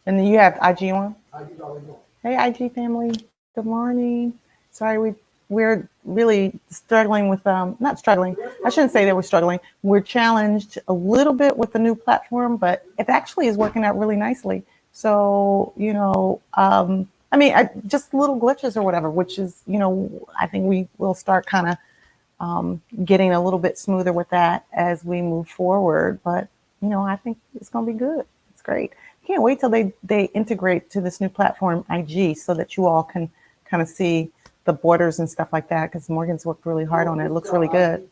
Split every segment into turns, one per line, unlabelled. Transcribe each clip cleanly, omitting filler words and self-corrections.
And then you have IG on? Hey, IG family. Good morning. Sorry, we're really struggling with, not struggling. I shouldn't say that we're struggling. We're challenged a little bit with the new platform, but it actually is working out really nicely. So, just little glitches or whatever, which is, I think we will start kind of getting a little bit smoother with that as we move forward. But, I think it's going to be good. It's great. Can't wait till they integrate to this new platform, IG, so that you all can kind of see the borders and stuff like that, because Morgan's worked really hard on it. It looks really good.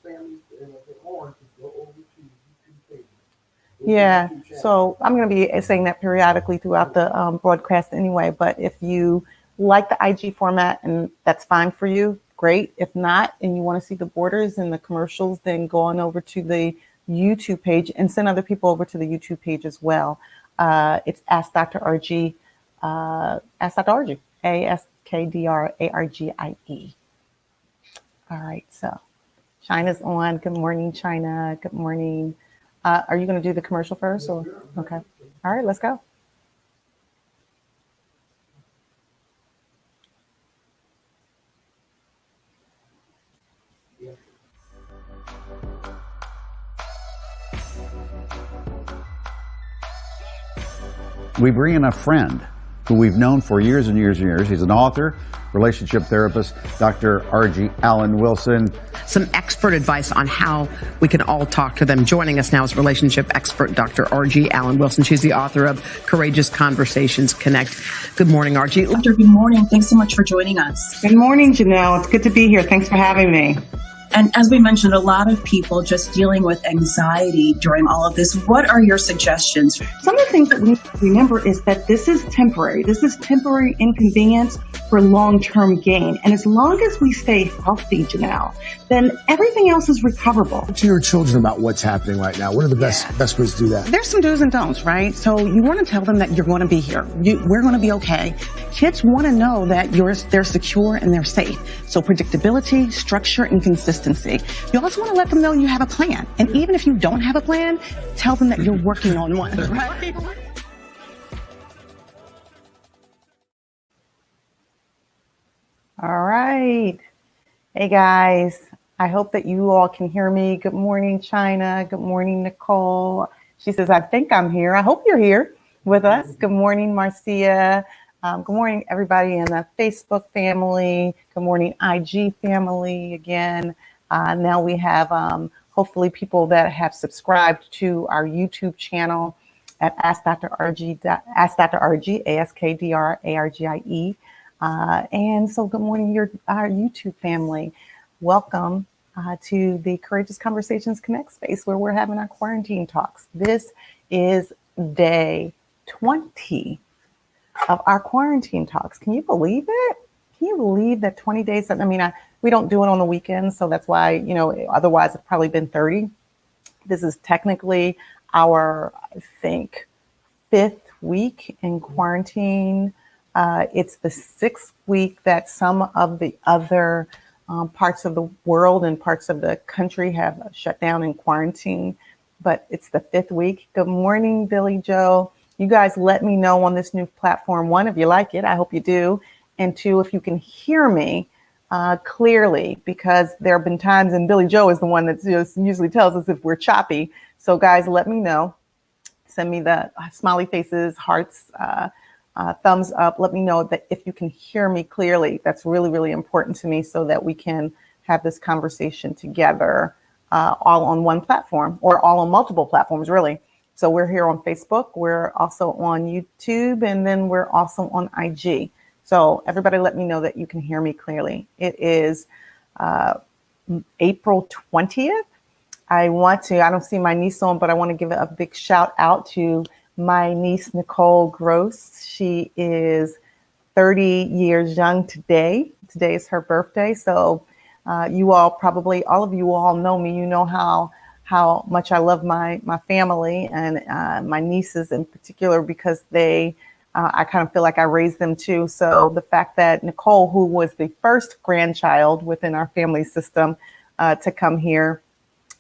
Yeah, so I'm going to be saying that periodically throughout the broadcast anyway, but if you like the IG format and that's fine for you, great. If not, and you want to see the borders and the commercials, then go on over to the YouTube page and send other people over to the YouTube page as well. It's Ask Dr. RG, Ask Dr. RG, ASKDRARGIE. All right, so China's on. Good morning, China. Good morning. Are you going to do the commercial first? Or okay. All right, let's go.
We bring in a friend who we've known for years and years and years. He's an author, relationship therapist, Dr. R.G. Alan Wilson.
Some expert advice on how we can all talk to them. Joining us now is relationship expert Dr. R.G. Alan Wilson. She's the author of Courageous Conversations Connect. Good morning, R.G.
Doctor, good morning. Thanks so much for joining us.
Good morning, Janelle. It's good to be here. Thanks for having me.
And as we mentioned, a lot of people just dealing with anxiety during all of this. What are your suggestions?
Some of the things that we need to remember is that this is temporary. This is temporary inconvenience for long-term gain. And as long as we stay healthy, Janelle, then everything else is recoverable.
Talk to your children about what's happening right now. What are the best ways to do that?
There's some do's and don'ts, right? So you want to tell them that you're going to be here. We're going to be okay. Kids want to know that they're secure and they're safe. So predictability, structure, and consistency. You also want to let them know you have a plan. And even if you don't have a plan, tell them that you're working on one, right?
All right. Hey, guys. I hope that you all can hear me. Good morning, China. Good morning, Nicole. She says, I think I'm here. I hope you're here with us. Good morning, Marcia. Good morning, everybody in the Facebook family. Good morning, IG family again. Now we have hopefully people that have subscribed to our YouTube channel at Ask Dr. RG, ASKDRARGIE. And so good morning, our YouTube family. Welcome to the Courageous Conversations Connect space where we're having our quarantine talks. This is day 20 of our quarantine talks. Can you believe it? Can you believe that 20 days? I mean, we don't do it on the weekends, so that's why, otherwise it's probably been 30. This is technically our, I think, 5th week in quarantine. It's the 6th week that some of the other parts of the world and parts of the country have shut down in quarantine, but it's the 5th week. Good morning, Billy Joe. You guys let me know on this new platform. 1, if you like it, I hope you do. And 2, if you can hear me clearly, because there have been times, and Billy Joe is the one that just usually tells us if we're choppy. So guys, let me know. Send me the smiley faces, hearts, thumbs up. Let me know that if you can hear me clearly. That's really, really important to me so that we can have this conversation together, all on one platform or all on multiple platforms, really. So we're here on Facebook. We're also on YouTube, and then we're also on IG. So everybody let me know that you can hear me clearly. It is April 20th. I don't see my niece on, but I want to give a big shout out to my niece, Nicole Gross. She is 30 years young today. Today is her birthday. So you all probably, all of you all know me. You know how much I love my family and my nieces in particular, because I kind of feel like I raised them too. So the fact that Nicole, who was the first grandchild within our family system to come here,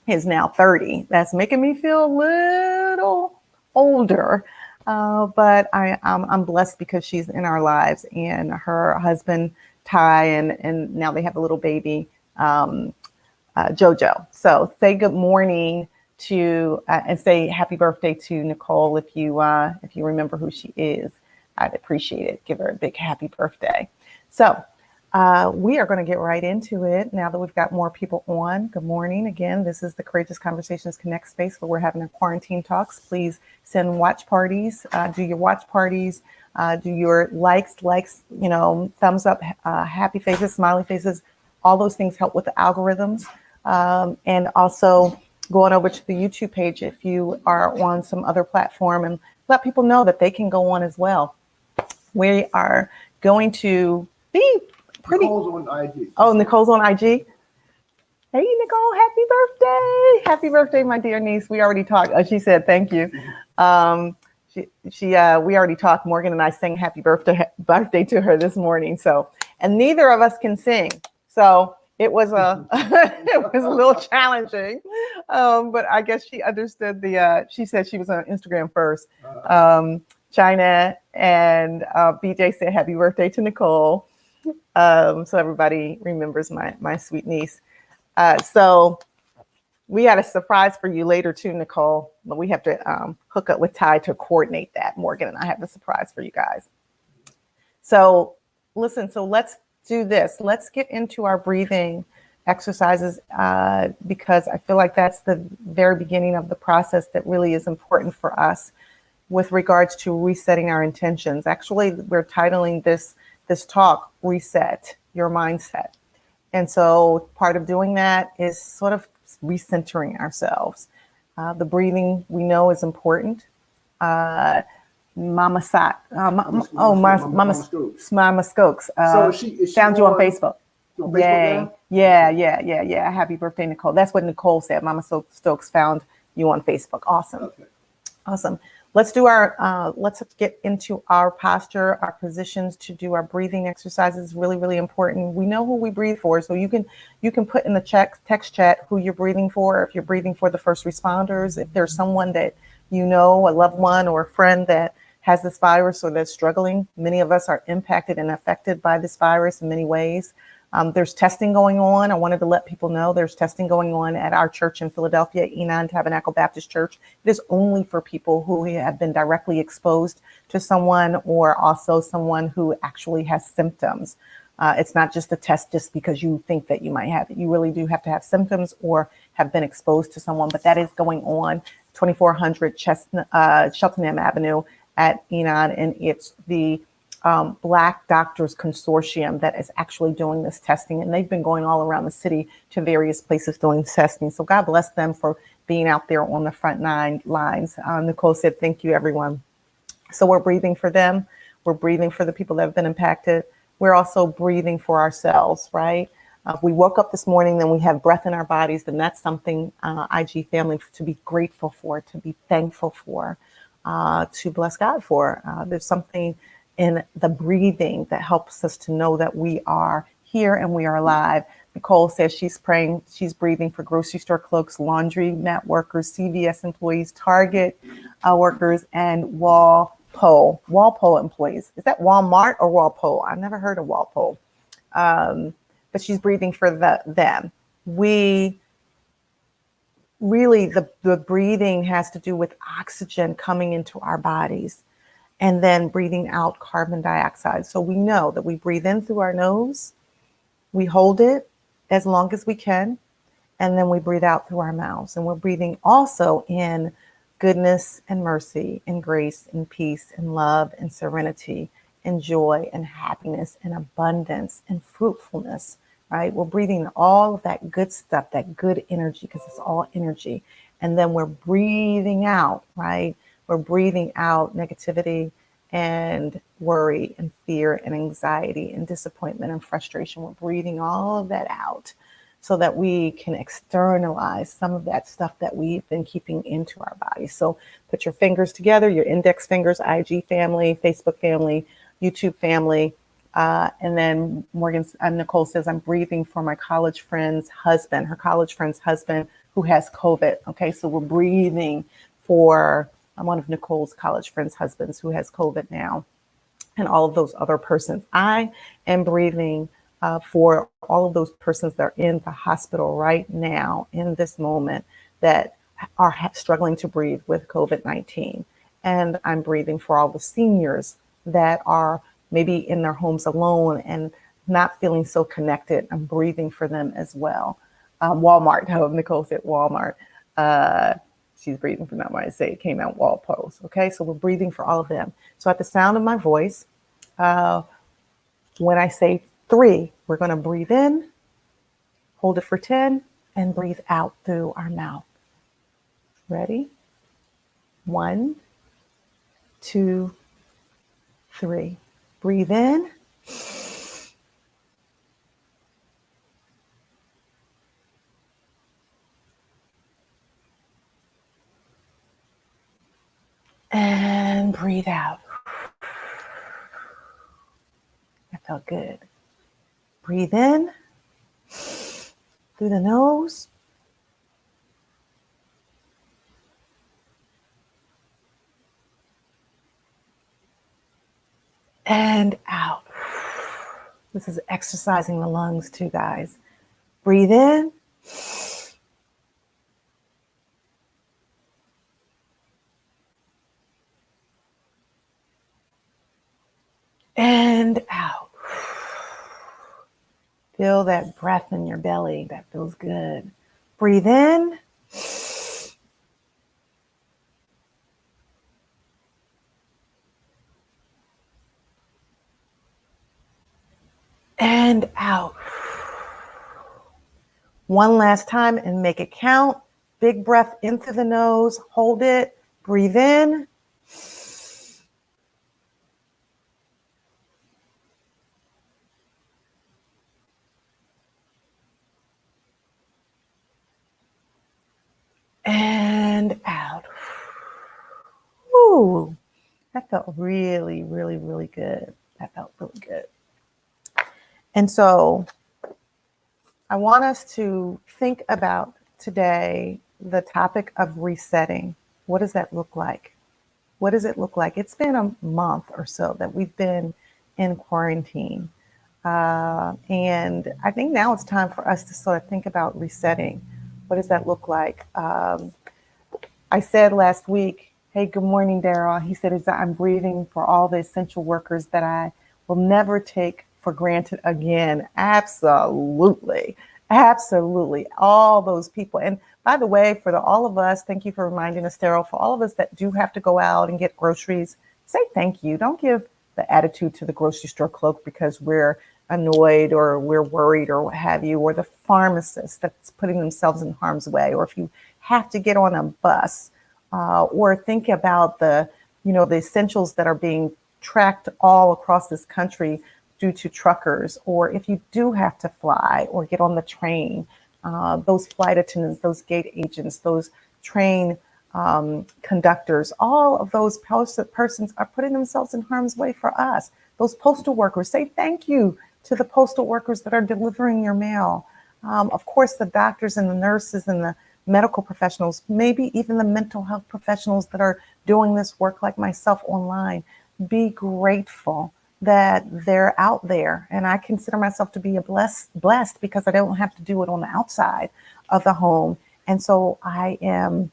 is now 30. That's making me feel a little older. But I'm blessed because she's in our lives, and her husband, Ty, and now they have a little baby, Jojo. So say good morning to and say happy birthday to Nicole if you remember who she is. I'd appreciate it. Give her a big happy birthday. So we are going to get right into it now that we've got more people on. Good morning again. This is the Courageous Conversations Connect space where we're having our quarantine talks. Please send watch parties. Do your watch parties. Do your likes, thumbs up, happy faces, smiley faces. All those things help with the algorithms. And also go on over to the YouTube page if you are on some other platform and let people know that they can go on as well. We are going to be pretty.
Nicole's on IG.
Oh, Nicole's on IG. Hey, Nicole, happy birthday. Happy birthday, my dear niece. We already talked. She said, thank you. We already talked. Morgan and I sang happy birthday to her this morning. So, and neither of us can sing. So it was it was a little challenging, but I guess she understood she said she was on Instagram first. China and BJ said happy birthday to Nicole. So everybody remembers my sweet niece. So we had a surprise for you later too, Nicole, but we have to hook up with Ty to coordinate that. Morgan and I have a surprise for you guys. So listen, so let's do this. Let's get into our breathing exercises because I feel like that's the very beginning of the process that really is important for us with regards to resetting our intentions. Actually, we're titling this talk, Reset Your Mindset. And so part of doing that is sort of recentering ourselves. The breathing we know is important. Mama Stokes.
So is she
found you on
on
Facebook.
Facebook
Yay.
now?
Yeah. Happy birthday, Nicole. That's what Nicole said. Mama Stokes found you on Facebook. Awesome.
Okay.
Awesome. Let's do let's get into our posture, our positions to do our breathing exercises. Really, really important. We know who we breathe for. So you can put in the text chat who you're breathing for. If you're breathing for the first responders, if there's someone that you know, a loved one or a friend that has this virus or that's struggling. Many of us are impacted and affected by this virus in many ways. There's testing going on. I wanted to let people know there's testing going on at our church in Philadelphia, Enon Tabernacle Baptist Church. It is only for people who have been directly exposed to someone or also someone who actually has symptoms. It's not just a test just because you think that you might have it. You really do have to have symptoms or have been exposed to someone, but that is going on 2400 Cheltenham Avenue at Enon, and it's the Black Doctors Consortium that is actually doing this testing, and they've been going all around the city to various places doing testing. So God bless them for being out there on the front lines. Nicole said, thank you, everyone. So we're breathing for them. We're breathing for the people that have been impacted. We're also breathing for ourselves, right? If we woke up this morning, then we have breath in our bodies, then that's something IG family to be grateful for, to be thankful for, to bless God for. There's something in the breathing that helps us to know that we are here and we are alive. Nicole says she's breathing for grocery store clerks, laundry mat workers, CVS employees, Target workers, and Walpole employees. Is that Walmart or Walpole? I've never heard of Walpole. But she's breathing for them. The breathing has to do with oxygen coming into our bodies and then breathing out carbon dioxide. So we know that we breathe in through our nose, we hold it as long as we can, and then we breathe out through our mouths. And we're breathing also in goodness and mercy and grace and peace and love and serenity and joy and happiness and abundance and fruitfulness, right? We're breathing all of that good stuff, that good energy, because it's all energy. And then we're breathing out, right? We're breathing out negativity and worry and fear and anxiety and disappointment and frustration. We're breathing all of that out so that we can externalize some of that stuff that we've been keeping into our bodies. So put your fingers together, your index fingers, IG family, Facebook family, YouTube family. And then Nicole says, I'm breathing for my college friend's husband, her college friend's husband who has COVID. Okay, so we're breathing for one of Nicole's college friends' husbands who has COVID now, and all of those other persons. I am breathing for all of those persons that are in the hospital right now in this moment that are struggling to breathe with COVID-19. And I'm breathing for all the seniors that are maybe in their homes alone and not feeling so connected. I'm breathing for them as well. Walmart, how Nicole said Walmart. She's breathing for them when I say it came out wall post. Okay, so we're breathing for all of them. So at the sound of my voice, when I say 3, we're going to breathe in, hold it for 10, and breathe out through our mouth. Ready? 1, 2, 3. Breathe in. And breathe out. That felt good. Breathe in through the nose. And out. This is exercising the lungs too, guys. Breathe in. And out. Feel that breath in your belly. That feels good. Breathe in. And out. One last time and make it count. Big breath in through the nose. Hold it. Breathe in. And out. Ooh, that felt really, really, really good. That felt really good. And so I want us to think about today the topic of resetting. What does that look like? What does it look like? It's been a month or so that we've been in quarantine. And I think now it's time for us to sort of think about resetting. What does that look like? I said last week, hey, good morning, Daryl. He said, I'm breathing for all the essential workers that I will never take for granted again. Absolutely. Absolutely. All those people. And by the way, for all of us, thank you for reminding us, Daryl, for all of us that do have to go out and get groceries, say thank you. Don't give the attitude to the grocery store clerk because we're annoyed or we're worried or what have you, or the pharmacist that's putting themselves in harm's way, or if you have to get on a bus, or think about the essentials that are being tracked all across this country due to truckers, or if you do have to fly or get on the train, those flight attendants, those gate agents, those train conductors, all of those persons are putting themselves in harm's way for us. Those postal workers, say thank you to the postal workers that are delivering your mail. Of course, the doctors and the nurses and the medical professionals, maybe even the mental health professionals that are doing this work like myself online. Be grateful that they're out there. And I consider myself to be blessed because I don't have to do it on the outside of the home. And so I'm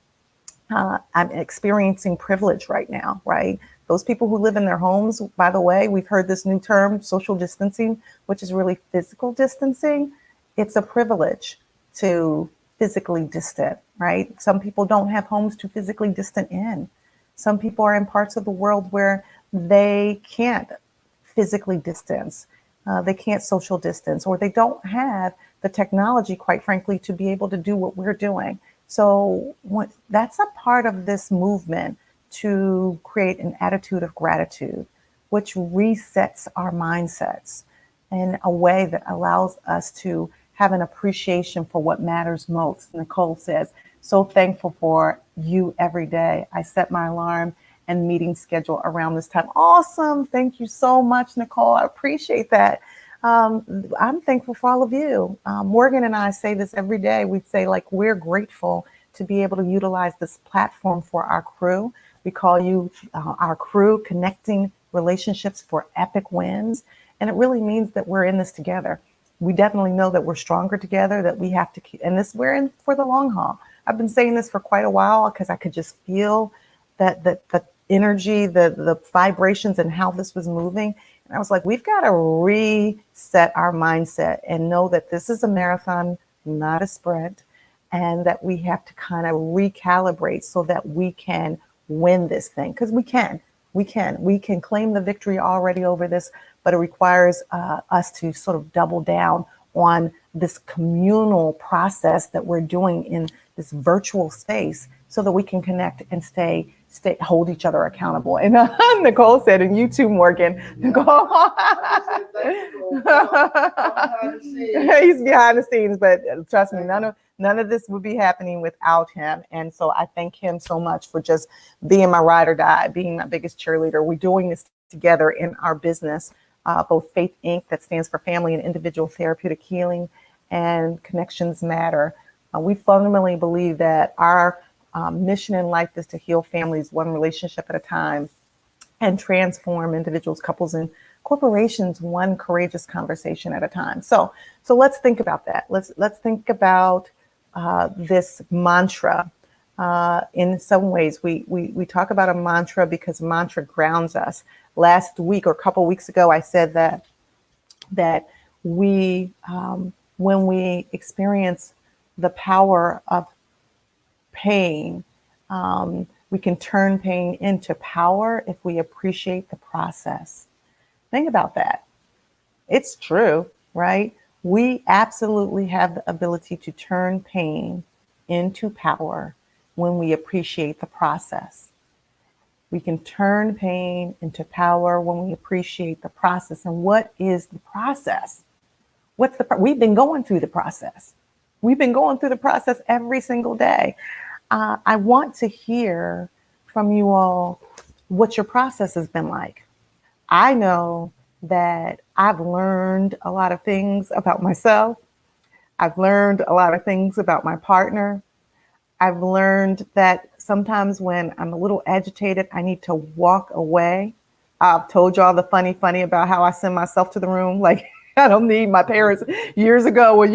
experiencing privilege right now, right? Those people who live in their homes, by the way, we've heard this new term, social distancing, which is really physical distancing. It's a privilege to physically distant, right? Some people don't have homes to physically distant in. Some people are in parts of the world where they can't physically distance. They can't social distance, or they don't have the technology, quite frankly, to be able to do what we're doing. So that's a part of this movement to create an attitude of gratitude, which resets our mindsets in a way that allows us to have an appreciation for what matters most. Nicole says, so thankful for you every day. I set my alarm and meeting schedule around this time. Awesome. Thank you so much, Nicole. I appreciate that. I'm thankful for all of you. Morgan and I say this every day. We say, like, we're grateful to be able to utilize this platform for our crew. We call you our crew, connecting relationships for epic wins. And it really means that we're in this together. We definitely know that we're stronger together, that we have to keep, and this, we're in for the long haul. I've been saying this for quite a while because I could just feel that the energy, the vibrations and how this was moving. And I was like, we've got to reset our mindset and know that this is a marathon, not a sprint, and that we have to kind of recalibrate so that we can win this thing. Because we can claim the victory already over this, but it requires us to sort of double down on this communal process that we're doing in this virtual space so that we can connect and hold each other accountable. And Nicole said, and you too, Morgan. Nicole, he's behind the scenes, but trust me, none of this would be happening without him. And so I thank him so much for just being my ride or die, being my biggest cheerleader. We're doing this together in our business, both Faith Inc., that stands for Family and Individual Therapeutic Healing, and Connections Matter. We fundamentally believe that our mission in life is to heal families one relationship at a time and transform individuals, couples, and corporations one courageous conversation at a time. So let's think about that. Let's think about this mantra. In some ways, we talk about a mantra because mantra grounds us. Last week or a couple weeks ago, I said that we, when we experience the power of pain, we can turn pain into power if we appreciate the process. Think about that. It's true, right? We absolutely have the ability to turn pain into power when we appreciate the process. We can turn pain into power when we appreciate the process. And what is the process? We've been going through the process. We've been going through the process every single day. I want to hear from you all what your process has been like. I know that I've learned a lot of things about myself. I've learned a lot of things about my partner. I've learned that sometimes when I'm a little agitated, I need to walk away. I've told y'all the funny about how I send myself to the room. Like, I don't need my parents years ago when,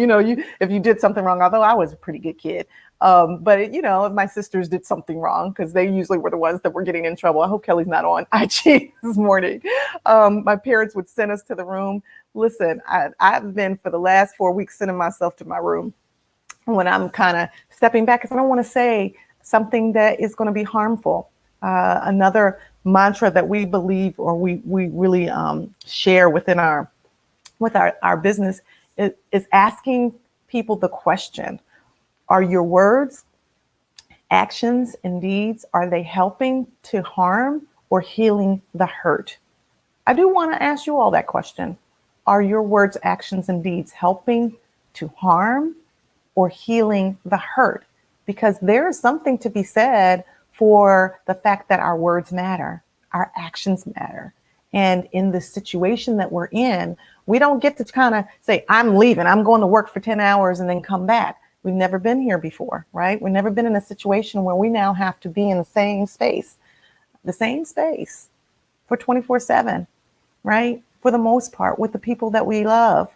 if you did something wrong, although I was a pretty good kid. But if my sisters did something wrong, because they usually were the ones that were getting in trouble. I hope Kelly's not on IG this morning. My parents would send us to the room. Listen, I've been for the last 4 weeks sending myself to my room when I'm kind of stepping back because I don't want to say something that is going to be harmful. Another mantra that we believe or we really share within our business is asking people the question: are your words, actions, and deeds, are they helping to harm or healing the hurt? I do want to ask you all that question. Are your words, actions, and deeds helping to harm or healing the hurt? Because there is something to be said for the fact that our words matter, our actions matter. And in the situation that we're in, we don't get to kind of say, I'm leaving, I'm going to work for 10 hours and then come back. We've never been here before, right? We've never been in a situation where we now have to be in the same space for 24/7, right? For the most part, with the people that we love,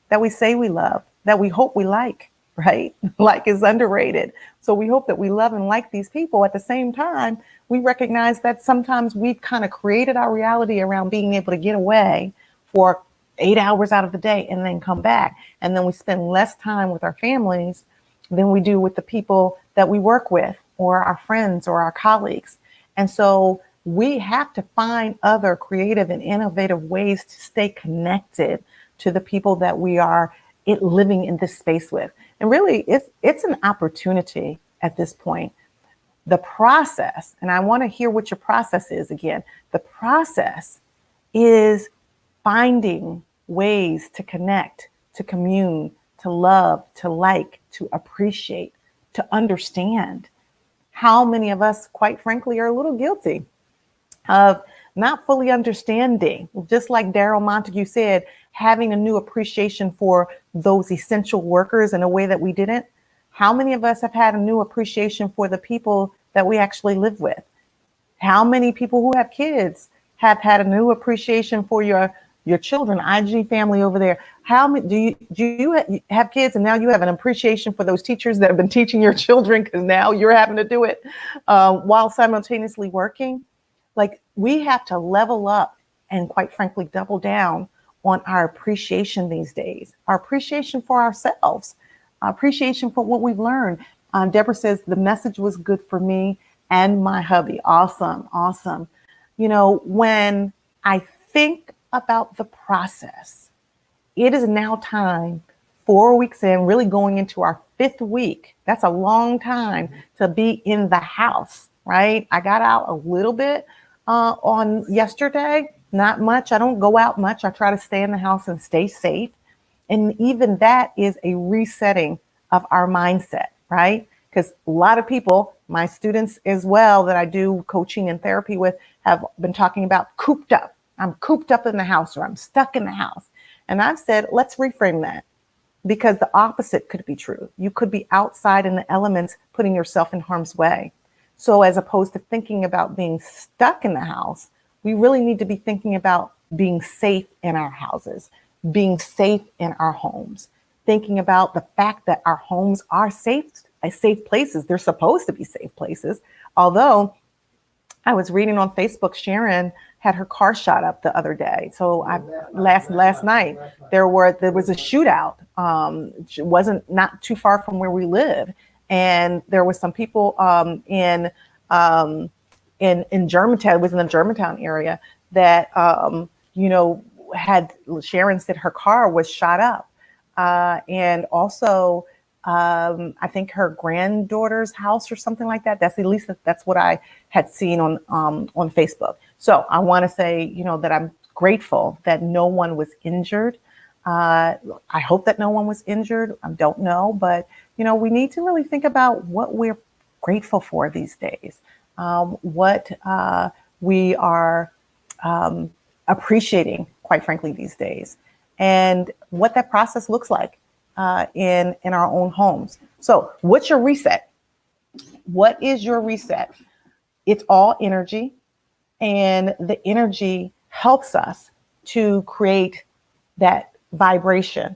that we say we love, that we hope we like, right? Like is underrated. So we hope that we love and like these people. At the same time, we recognize that sometimes we've kind of created our reality around being able to get away for 8 hours out of the day and then come back. And then we spend less time with our families than we do with the people that we work with or our friends or our colleagues. And so we have to find other creative and innovative ways to stay connected to the people that we are living in this space with. And really, it's an opportunity at this point. The process, and I want to hear what your process is again. The process is finding ways to connect, to commune, to love, to like, to appreciate, to understand. How many of us, quite frankly, are a little guilty of not fully understanding, just like Daryl Montague said, having a new appreciation for those essential workers in a way that we didn't. How many of us have had a new appreciation for the people that we actually live with? How many people who have kids have had a new appreciation for your children? IG family over there. How many do you have kids and now you have an appreciation for those teachers that have been teaching your children because now you're having to do it while simultaneously working? Like, we have to level up and, quite frankly, double down on our appreciation these days, our appreciation for ourselves, our appreciation for what we've learned. Deborah says the message was good for me and my hubby. Awesome. Awesome. You know, when I think about the process, it is now time, 4 weeks in, really going into our 5th week. That's a long time to be in the house, right? I got out a little bit on yesterday, not much. I don't go out much. I try to stay in the house and stay safe. And even that is a resetting of our mindset, right? Because a lot of people, my students as well, that I do coaching and therapy with, have been talking about cooped up. I'm cooped up in the house, or I'm stuck in the house. And I've said, let's reframe that, because the opposite could be true. You could be outside in the elements, putting yourself in harm's way. So as opposed to thinking about being stuck in the house, we really need to be thinking about being safe in our houses, being safe in our homes, thinking about the fact that our homes are safe places. They're supposed to be safe places. Although I was reading on Facebook, Sharon had her car shot up the other day. So last night there was a shootout. It wasn't not too far from where we live, and there was some people in Germantown. It was in the Germantown area that had, Sharon said her car was shot up, and also I think her granddaughter's house or something like that. That's what I had seen on Facebook. So I want to say, that I'm grateful that no one was injured. I hope that no one was injured. I don't know, but we need to really think about what we're grateful for these days, what we are appreciating, quite frankly, these days, and what that process looks like in our own homes. So what's your reset? What is your reset? It's all energy, and the energy helps us to create that vibration.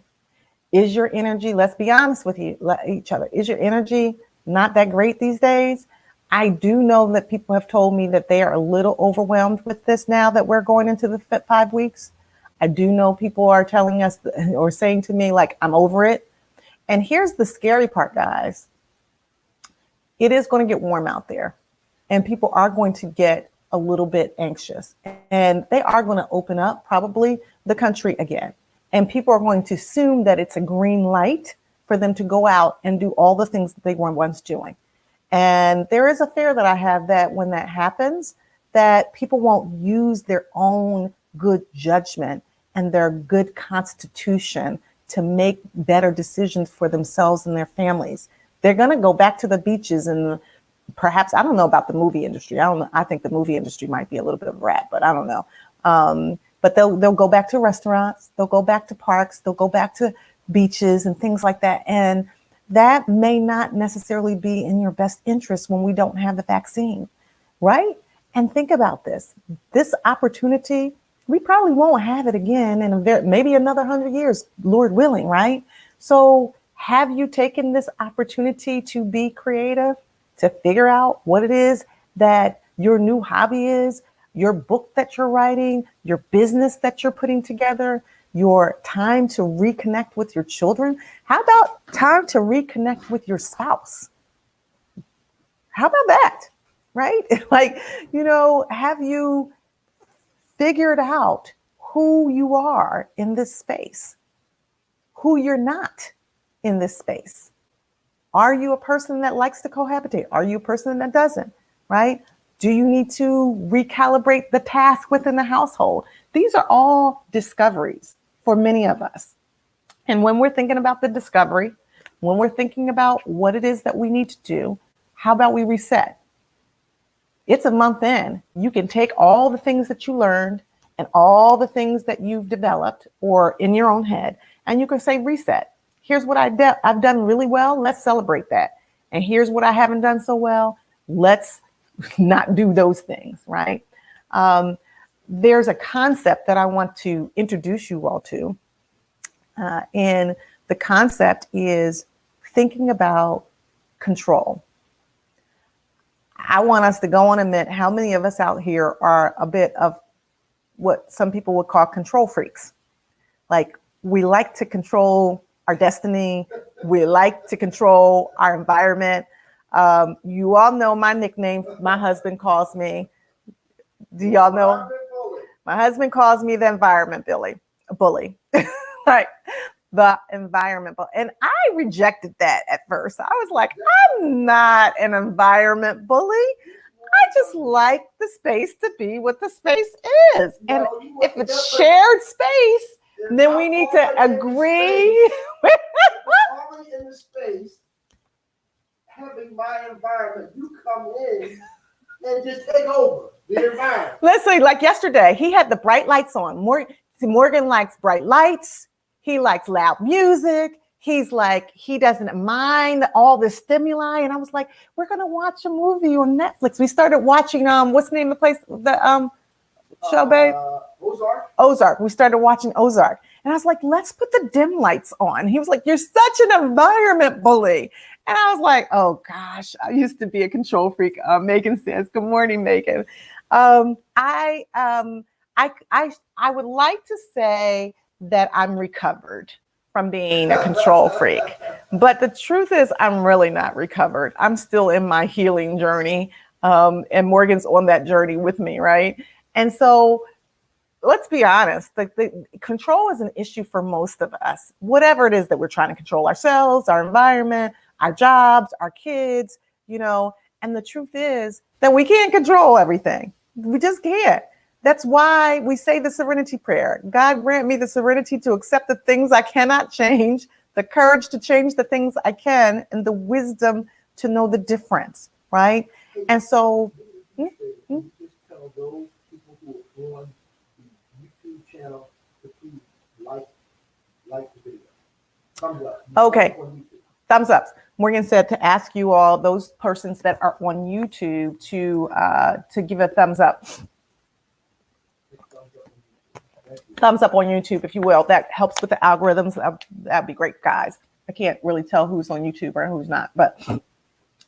Is your energy, let's be honest with each other, is your energy not that great these days? I do know that people have told me that they are a little overwhelmed with this now that we're going into the 5 weeks. I do know people are telling us or saying to me, like, I'm over it. And here's the scary part, guys. It is going to get warm out there, and people are going to get a little bit anxious, and they are going to open up probably the country again. And people are going to assume that it's a green light for them to go out and do all the things that they were once doing. And there is a fear that I have that when that happens, that people won't use their own good judgment and their good constitution to make better decisions for themselves and their families. They're going to go back to the beaches, and perhaps, I don't know about the movie industry. I don't know. I think the movie industry might be a little bit of a rat, but I don't know. But they'll go back to restaurants, they'll go back to parks, they'll go back to beaches and things like that. And that may not necessarily be in your best interest when we don't have the vaccine, right? And think about this opportunity, we probably won't have it again in maybe another 100 years, Lord willing, right? So have you taken this opportunity to be creative, to figure out what it is that your new hobby is, your book that you're writing, your business that you're putting together, your time to reconnect with your children? How about time to reconnect with your spouse? How about that, right? Like, have you figured out who you are in this space, who you're not in this space? Are you a person that likes to cohabitate? Are you a person that doesn't, right? Do you need to recalibrate the task within the household? These are all discoveries for many of us. And when we're thinking about the discovery, when we're thinking about what it is that we need to do, how about we reset? It's a month in. You can take all the things that you learned and all the things that you've developed or in your own head, and you can say reset. Here's what I've done really well. Let's celebrate that. And here's what I haven't done so well. Let's not do those things, right? There's a concept that I want to introduce you all to. And the concept is thinking about control. I want us to go and admit how many of us out here are a bit of what some people would call control freaks. Like, we like to control our destiny. We like to control our environment. You all know my nickname. My husband calls me. Do y'all know? My husband calls me the environment bully. Right? The environment bully. And I rejected that at first. I was like, I'm not an environment bully. I just like the space to be what the space is. And if it's shared space, then we need to agree.
Already in the space, having my environment, you come in and just take over the environment.
Listen, like yesterday, he had the bright lights on. Morgan likes bright lights. He likes loud music. He's like, he doesn't mind all the stimuli. And I was like, we're going to watch a movie on Netflix. We started watching, what's the name of the place? The show, babe? Ozark. We started watching Ozark. And I was like, let's put the dim lights on. He was like, you're such an environment bully. And I was like, oh gosh, I used to be a control freak. Megan says, good morning, Megan. I would like to say that I'm recovered from being a control freak. But the truth is, I'm really not recovered. I'm still in my healing journey. And Morgan's on that journey with me, right? And so let's be honest, the control is an issue for most of us. Whatever it is that we're trying to control, ourselves, our environment, our jobs, our kids, and the truth is that we can't control everything. We just can't. That's why we say the serenity prayer. God grant me the serenity to accept the things I cannot change, the courage to change the things I can, and the wisdom to know the difference, right? And so,
Just tell those people who are on the YouTube channel to please like the video. Thumbs up.
Okay. Thumbs up. Morgan said to ask you all, those persons that are on YouTube, to give a thumbs up. Thumbs up on YouTube, if you will. That helps with the algorithms. That'd be great, guys. I can't really tell who's on YouTube or who's not, but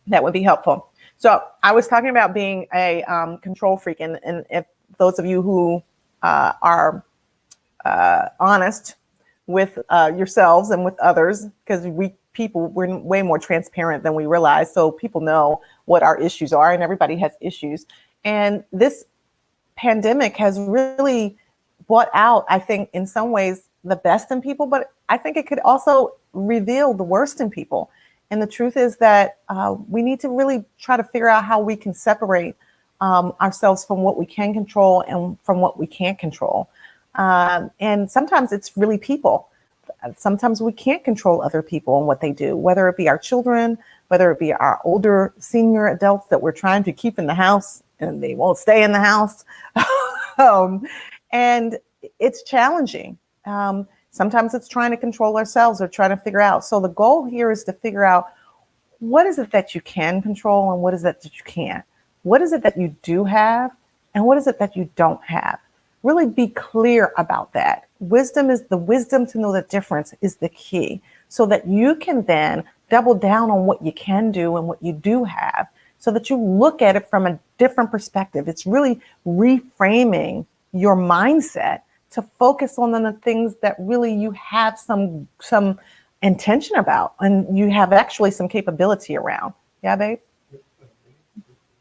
that would be helpful. So I was talking about being a control freak, and if those of you who are honest with yourselves and with others, because we're way more transparent than we realize, so people know what our issues are, and everybody has issues. And this pandemic has really brought out, I think, in some ways, the best in people, but I think it could also reveal the worst in people. And the truth is that we need to really try to figure out how we can separate ourselves from what we can control and from what we can't control. And sometimes it's really people. Sometimes we can't control other people and what they do, whether it be our children, whether it be our older senior adults that we're trying to keep in the house and they won't stay in the house. And it's challenging. Sometimes it's trying to control ourselves or trying to figure out. So the goal here is to figure out, what is it that you can control and what is it that you can't? What is it that you do have and what is it that you don't have? Really be clear about that. Wisdom to know the difference is the key, so that you can then double down on what you can do and what you do have, so that you look at it from a different perspective. It's really reframing your mindset to focus on the things that really you have some intention about and you have actually some capability around. Yeah, babe?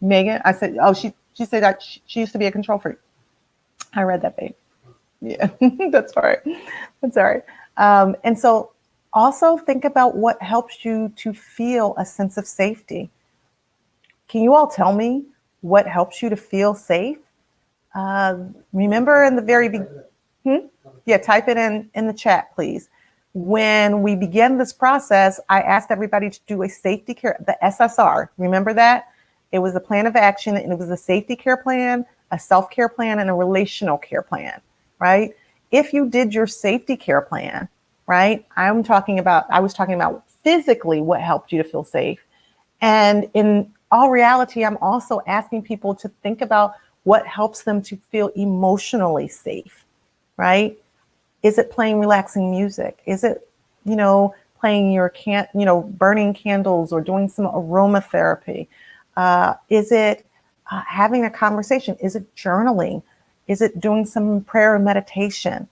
Megan, I said, oh, she said that she used to be a control freak. I read that, babe. Yeah, that's all right. That's all right. And so also think about what helps you to feel a sense of safety. Can you all tell me what helps you to feel safe? Remember in the very beginning, yeah, type it in the chat, please. When we began this process, I asked everybody to do a safety care, the SSR. Remember that? It was a plan of action, and it was a safety care plan, a self-care plan, and a relational care plan, right? If you did your safety care plan, right? I was talking about physically what helped you to feel safe. And in all reality, I'm also asking people to think about what helps them to feel emotionally safe, right? Is it playing relaxing music? Is it, playing burning candles or doing some aromatherapy? Is it having a conversation? Is it journaling? Is it doing some prayer and meditation?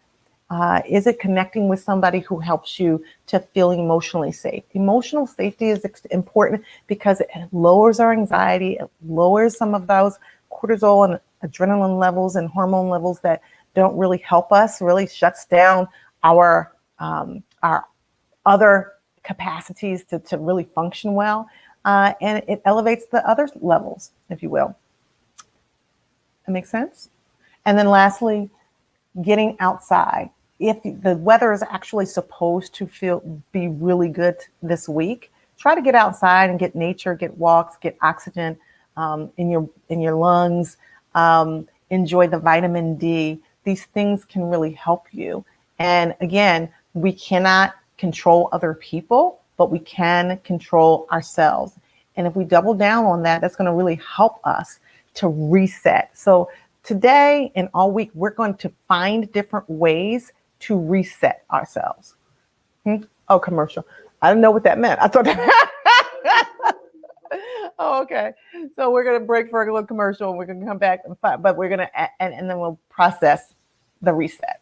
Is it connecting with somebody who helps you to feel emotionally safe? Emotional safety is important because it lowers our anxiety, it lowers some of those cortisol and adrenaline levels and hormone levels that don't really help us, really shuts down our other capacities to really function well. And it elevates the other levels, if you will. That makes sense? And then lastly, getting outside. If the weather is actually supposed to be really good this week, try to get outside and get nature, get walks, get oxygen in your lungs, enjoy the vitamin D. These things can really help you. And again, we cannot control other people, but we can control ourselves. And if we double down on that, that's going to really help us to reset. So today and all week, we're going to find different ways to reset ourselves. Oh, commercial. I didn't know what that meant. I thought that. Oh, okay. So we're going to break for a little commercial and we're going to come back and find, but we're going to, and then we'll process the reset.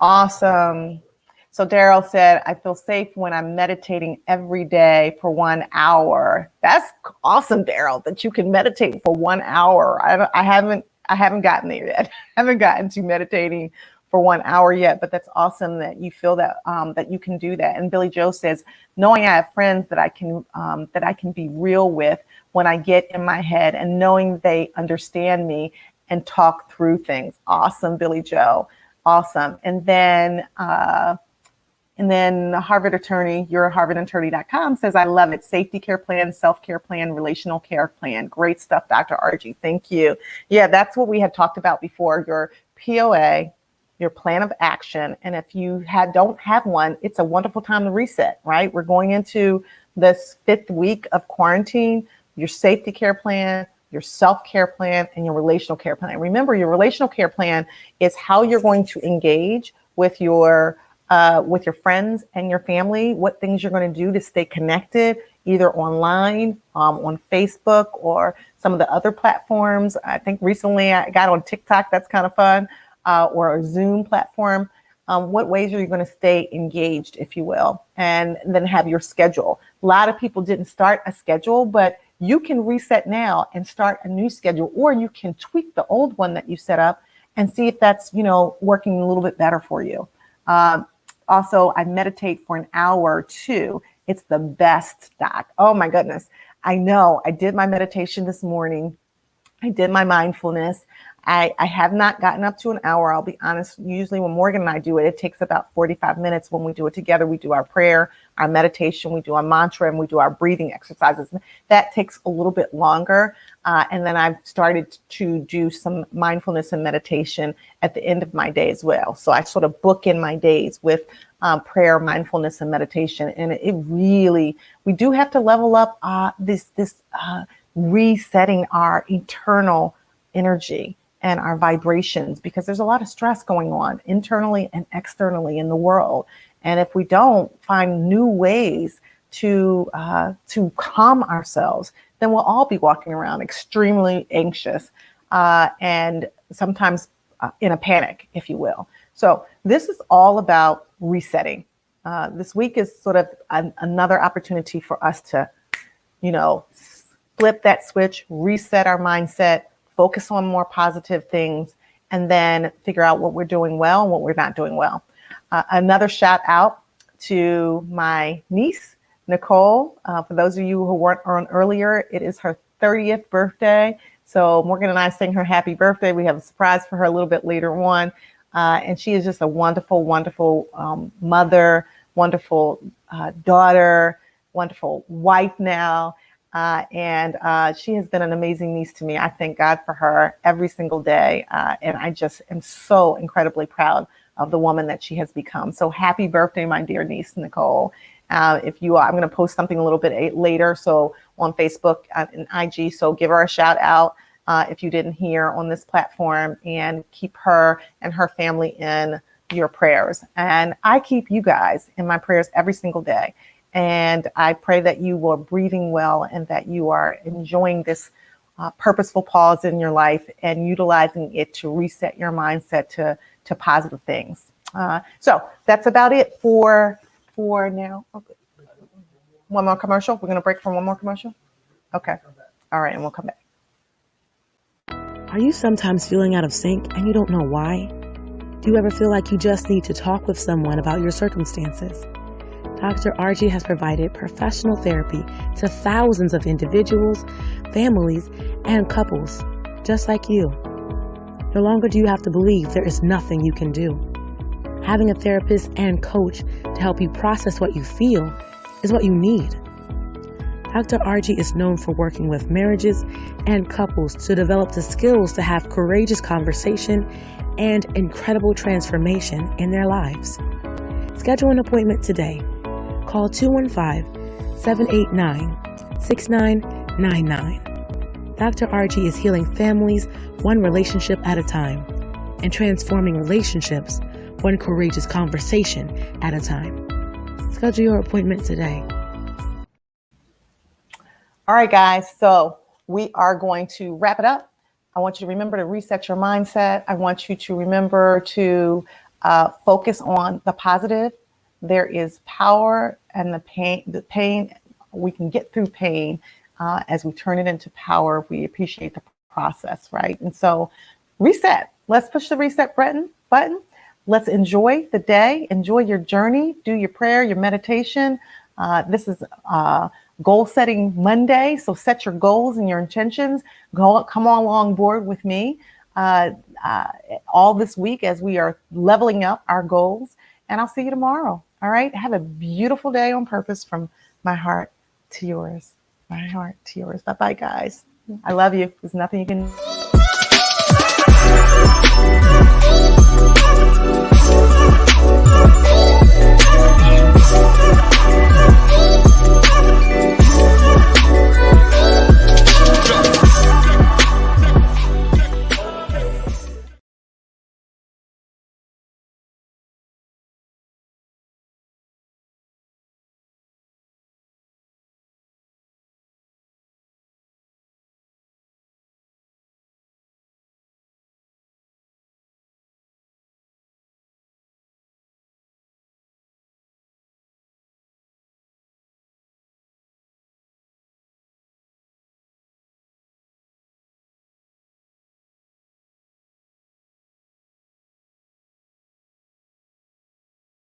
Awesome. So Daryl said, I feel safe when I'm meditating every day for 1 hour. That's awesome, Daryl, that you can meditate for 1 hour. I haven't gotten there yet. I haven't gotten to meditating for 1 hour yet, but that's awesome that you feel that that you can do that. And Billy Joe says, knowing I have friends that I can be real with when I get in my head, and knowing they understand me and talk through things. Awesome, Billy Joe. Awesome. And then Harvard Attorney, you're a harvardattorney.com says, I love it. Safety care plan, self-care plan, relational care plan. Great stuff, Dr. Argy. Thank you. Yeah, that's what we had talked about before. Your POA, your plan of action. And if you don't have one, it's a wonderful time to reset, right? We're going into this 5th week of quarantine. Your safety care plan, your self-care plan, and your relational care plan. Remember, your relational care plan is how you're going to engage with your friends and your family, what things you're going to do to stay connected, either online, on Facebook, or some of the other platforms. I think recently I got on TikTok. That's kind of fun, or a Zoom platform. What ways are you going to stay engaged, if you will, and then have your schedule. A lot of people didn't start a schedule, but you can reset now and start a new schedule, or you can tweak the old one that you set up and see if that's, working a little bit better for you. Also, I meditate for an hour too. It's the best, Doc. Oh my goodness. I know. I did my meditation this morning. I did my mindfulness. I have not gotten up to an hour. I'll be honest. Usually when Morgan and I do it, it takes about 45 minutes. When we do it together, we do our prayer, our meditation, we do our mantra, and we do our breathing exercises. That takes a little bit longer. And then I've started to do some mindfulness and meditation at the end of my day as well. So I sort of book in my days with prayer, mindfulness, and meditation. And it really, we do have to level up this resetting our internal energy and our vibrations, because there's a lot of stress going on internally and externally in the world. And if we don't find new ways to calm ourselves, then we'll all be walking around extremely anxious and sometimes in a panic, if you will. So this is all about resetting. This week is sort of another opportunity for us to, flip that switch, reset our mindset, focus on more positive things, and then figure out what we're doing well and what we're not doing well. Another shout out to my niece, Nicole. For those of you who weren't on earlier, it is her 30th birthday. So Morgan and I sang her happy birthday. We have a surprise for her a little bit later on. And she is just a wonderful, wonderful mother, wonderful daughter, wonderful wife now. And she has been an amazing niece to me. I thank God for her every single day. And I just am so incredibly proud of the woman that she has become. So happy birthday, my dear niece, Nicole. If you are, I'm going to post something a little bit later. So on Facebook and IG. So give her a shout out if you didn't hear on this platform, and keep her and her family in your prayers. And I keep you guys in my prayers every single day. And I pray that you are breathing well and that you are enjoying this purposeful pause in your life and utilizing it to reset your mindset to positive things. So that's about it for now. Okay. One more commercial. We're going to break for one more commercial. Okay. All right. And we'll come back.
Are you sometimes feeling out of sync and you don't know why? Do you ever feel like you just need to talk with someone about your circumstances? Dr. RG has provided professional therapy to thousands of individuals, families, and couples just like you. No longer do you have to believe there is nothing you can do. Having a therapist and coach to help you process what you feel is what you need. Dr. RG is known for working with marriages and couples to develop the skills to have courageous conversation and incredible transformation in their lives. Schedule an appointment today. Call 215-789-6999. Dr. RG is healing families one relationship at a time and transforming relationships one courageous conversation at a time. Schedule your appointment today.
All right, guys. So we are going to wrap it up. I want you to remember to reset your mindset. I want you to remember to focus on the positive. There is power and the pain, we can get through pain as we turn it into power. We appreciate the process, right? And so reset. Let's push the reset button. Let's enjoy the day. Enjoy your journey. Do your prayer, your meditation. This is Goal Setting Monday. So set your goals and your intentions. Come along board with me all this week as we are leveling up our goals. And I'll see you tomorrow. All right. Have a beautiful day on purpose, from my heart to yours. My heart to yours. Bye-bye, guys. I love you. There's nothing you can